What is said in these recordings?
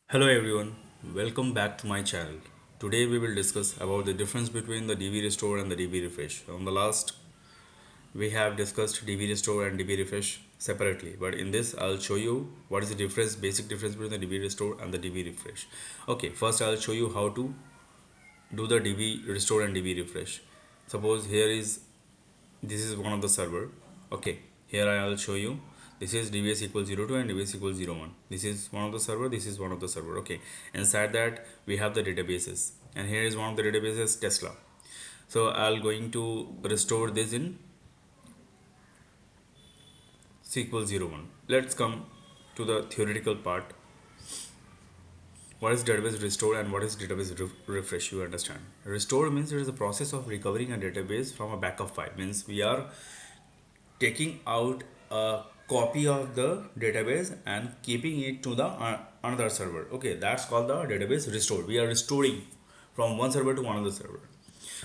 Hello everyone, welcome back to my channel. Today we will discuss about the difference between the DB restore and the DB refresh. On the last we have discussed DB restore and DB refresh separately, but in this I'll show you what is the difference, basic difference between the DB restore and the DB refresh. Okay, first I'll show you how to do the DB restore and DB refresh. Suppose here is this is one of the server. Okay, here I'll show you this is dbs equals 02 and dbs equals 01. This is one of the server, this is one of the server. Okay, inside that we have the databases, and here is one of the databases, Tesla. So I'll going to restore this in SQL 01. Let's come to the theoretical part. What is database restore and what is database refresh? You understand, restore means it is a process of recovering a database from a backup file. Means we are taking out a copy of the database and keeping it to the another server. Okay, that's called the database restore. We are restoring from one server to another server.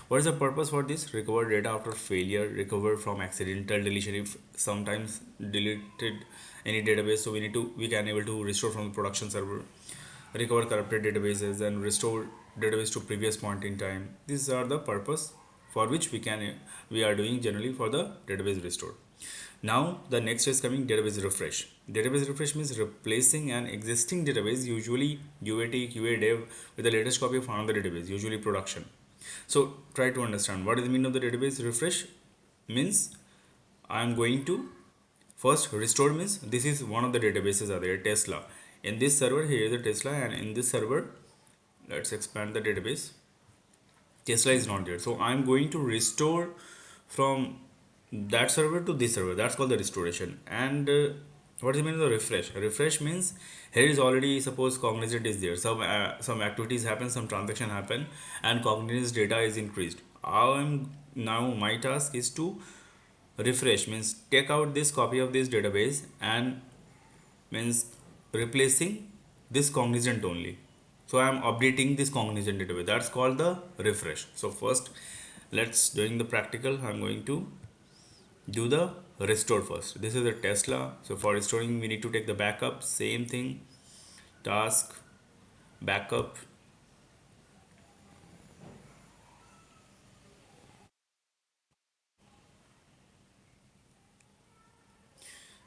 What is the purpose for this? Recover data after failure, recover from accidental deletion. If sometimes deleted any database, so we can able to restore from the production server, recover corrupted databases and restore database to previous point in time. These are the purpose for which we are doing generally for the database restore. Now the next is coming database refresh. Database refresh means replacing an existing database, usually UAT, QA, dev, with the latest copy of another database, usually production. So try to understand what is the meaning of the database refresh. Means I am going to first restore means this is one of the databases are there, Tesla. In this server here is the Tesla, and in this server let's expand the database. Tesla is not there, so I'm going to restore from that server to this server. That's called the restoration. And what does it mean the refresh? Refresh means here is already, suppose cognizant is there, some activities happen, some transaction happen, and cognizant data is increased. I'm now my task is to refresh means take out this copy of this database and means replacing this cognizant only. So I am updating this cognizant database. That's called the refresh. So first let's doing the practical. I'm going to do the restore first. This is a Tesla. So for restoring we need to take the backup. Same thing, task, backup.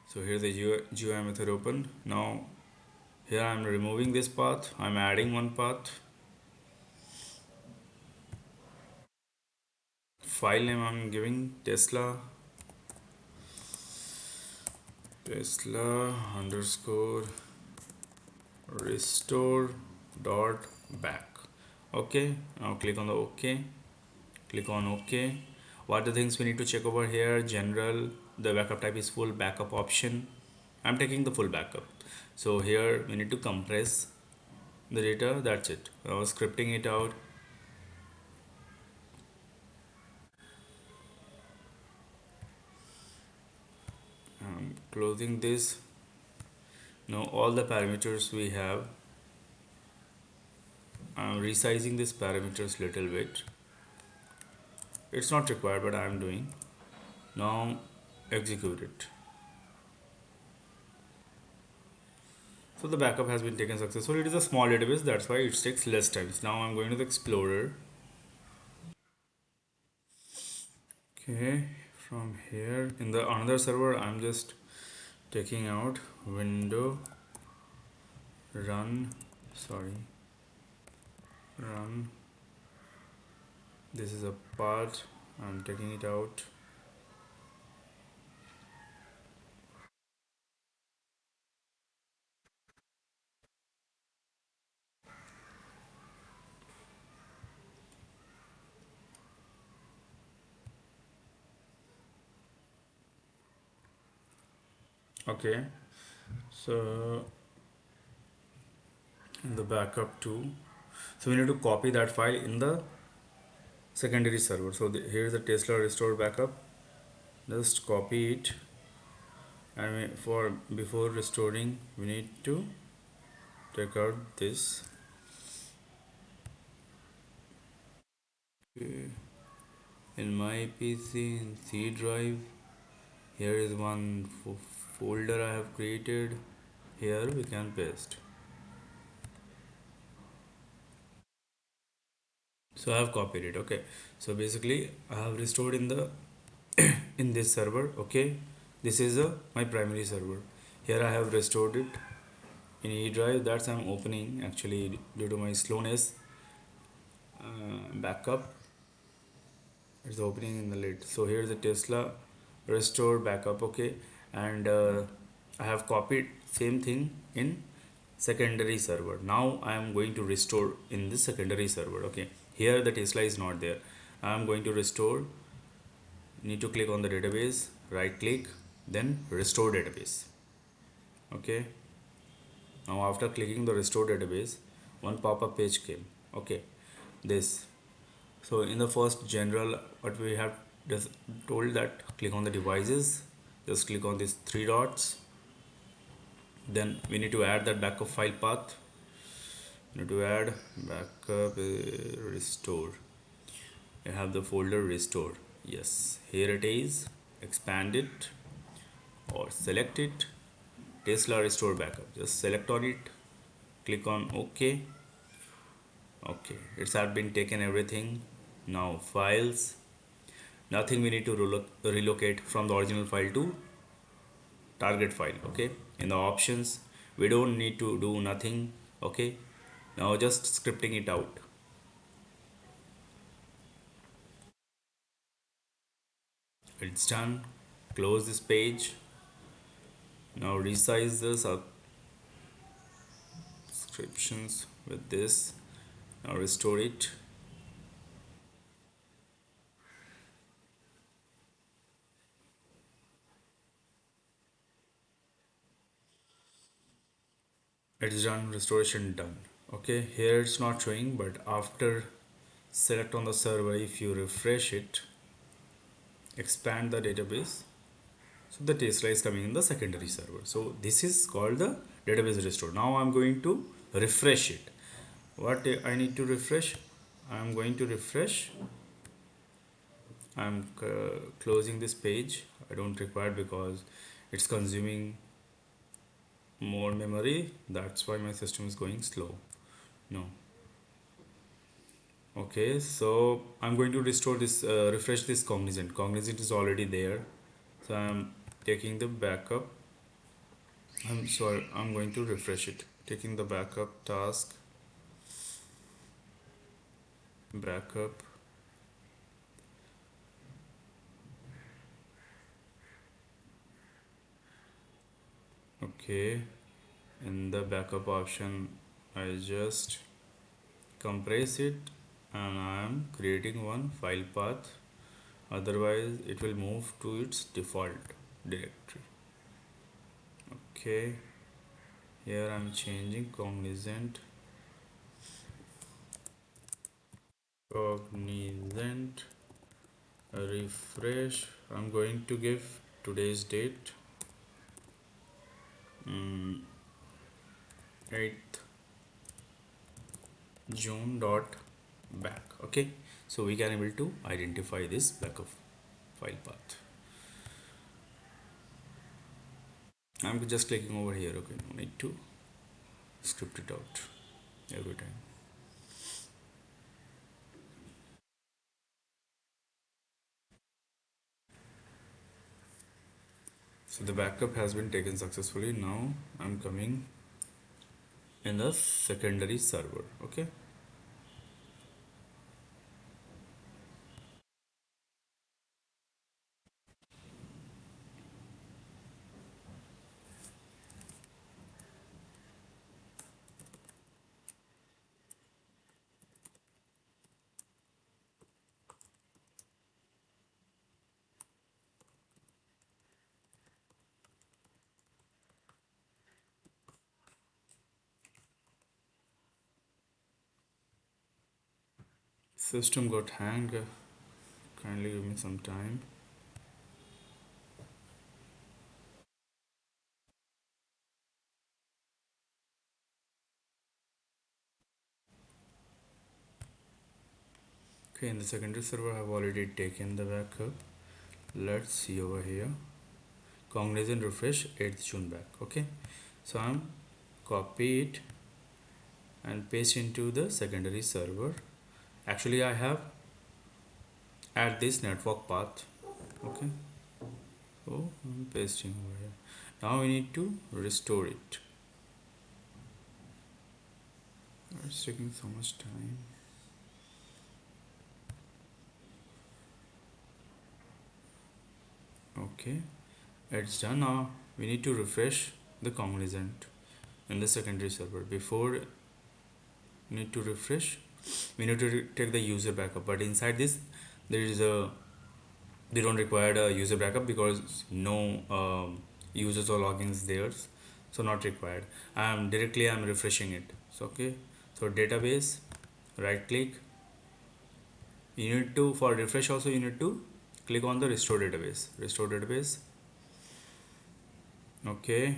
So here the GUI method open. Now here I'm removing this path, I'm adding one path. File name I'm giving Tesla underscore restore dot back. Okay, now click on the OK, click on OK. What are the things we need to check over here? General, the backup type is full, backup option, I'm taking the full backup. So here we need to compress the data. That's it. Now scripting it out. Closing this. Now all the parameters we have, I'm resizing this parameters little bit. It's not required, but I'm doing. Now execute it. So the backup has been taken successfully. It is a small database, that's why it takes less time. Now I'm going to the Explorer. Okay, from here in the another server, I'm just taking out window run. Run. This is a part. I'm taking it out. Okay, so in the backup too, so we need to copy that file in the secondary server. So here is the Tesla restore backup. Just copy it, and for before restoring we need to take out this. Okay. In my PC in C drive, here is one folder I have created. Here we can paste. So I have copied it. Okay, so basically I have restored in the in this server. Okay, this is my primary server. Here I have restored it in E drive. That's I'm opening actually due to my slowness. Backup, it's opening in the lid. So here's the Tesla restore backup. Okay, and I have copied same thing in secondary server. Now I am going to restore in the secondary server. Okay, here the Tesla is not there. I am going to restore. Need to click on the database, right click, then restore database. Okay, now after clicking the restore database, one pop-up page came. Okay, this. So in the first general, what we have just told that click on the devices, just click on these three dots. Then we need to add that backup file path. We need to add backup restore. You have the folder restore. Yes, here it is. Expand it or select it. Tesla restore backup. Just select on it. Click on OK. Okay, it's have been taken everything. Now files. Nothing we need to relocate from the original file to target file. Okay, in the options we don't need to do nothing. Okay, now just scripting it out. It's done. Close this page. Now resize the subscriptions with this. Now restore it. It's done. Restoration done. Okay, here it's not showing, but after select on the server, if you refresh it, expand the database, so the Tesla is coming in the secondary server. So this is called the database restore. Now I'm going to refresh it. What I need to refresh? I'm going to refresh. I'm closing this page. I don't require because it's consuming more memory. That's why my system is going slow. No. Okay, so I'm going to restore this, refresh this cognizant. Cognizant is already there. So I'm taking the backup. I'm sorry, I'm going to refresh it. Taking the backup task, backup. Okay, in the backup option, I just compress it and I am creating one file path. Otherwise, it will move to its default directory. Okay, here I'm changing cognizant refresh. I'm going to give today's date, 8th June dot back. Okay, so we can able to identify this backup file path. I'm just clicking over here. Okay, no need to script it out every time. So the backup has been taken successfully. Now I'm coming in the secondary server. Okay, system got hanged. Kindly give me some time. Okay, in the secondary server I have already taken the backup. Let's see over here. Cognizant refresh 8th June back. Okay, so I'm copy it and paste into the secondary server Actually, I have add this network path. Okay, so I'm pasting over here. Now we need to restore it. It's taking so much time. Okay, it's done. Now we need to refresh the cognizant in the secondary server. Before we need to refresh, we need to take the user backup, but inside this there is a, they don't require a user backup because no users or logins there, so not required. I'm refreshing it. So okay, so database, right click, you need to, for refresh also you need to click on the restore database. Okay,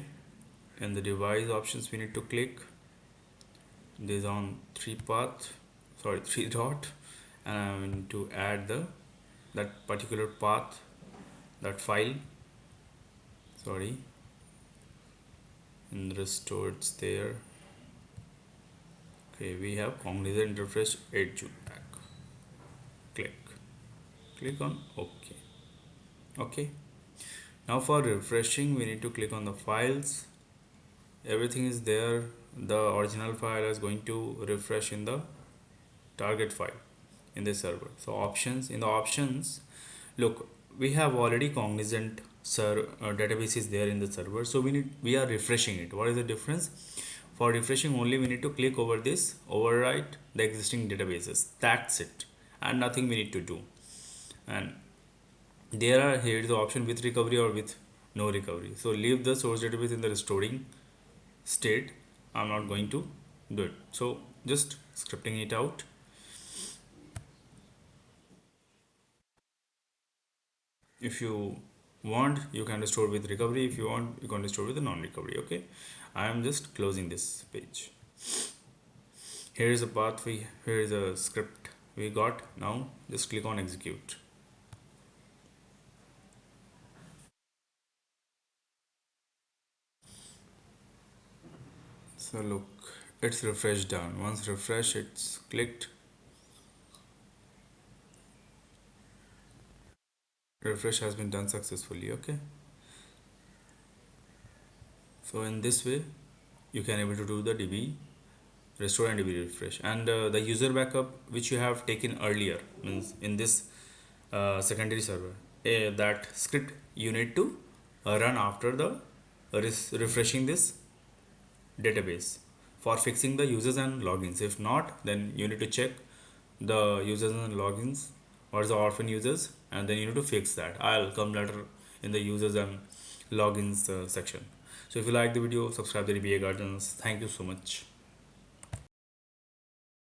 in the device options we need to click this on three dot, and I need to add the that particular path, that file, sorry, and restore, it's there. Okay, we have cognizant refresh 8 June back. Click on OK. Okay, now for refreshing we need to click on the files. Everything is there. The original file is going to refresh in the target file in the server. So options, in the options, look, we have already cognizant database is there in the server, so we are refreshing it. What is the difference? For refreshing only we need to click over this, overwrite the existing databases, that's it, and nothing we need to do. And there are, here is the option with recovery or with no recovery. So leave the source database in the restoring state. I'm not going to do it, so just scripting it out. If you want you can restore with recovery, if you want you can restore with the non-recovery. Okay, I am just closing this page. Here is a path, here is a script we got. Now just click on execute. So look, it's refreshed done. Once refresh, it's clicked, refresh has been done successfully. Okay, so in this way you can able to do the DB restore and DB refresh. And the user backup which you have taken earlier, means in this secondary server, that script you need to run after the refreshing this database for fixing the users and logins. If not, then you need to check the users and logins or the orphan users, and then you need to fix that. I'll come later in the users and logins section. So if you like the video, subscribe to the DBA Gardens. Thank you so much.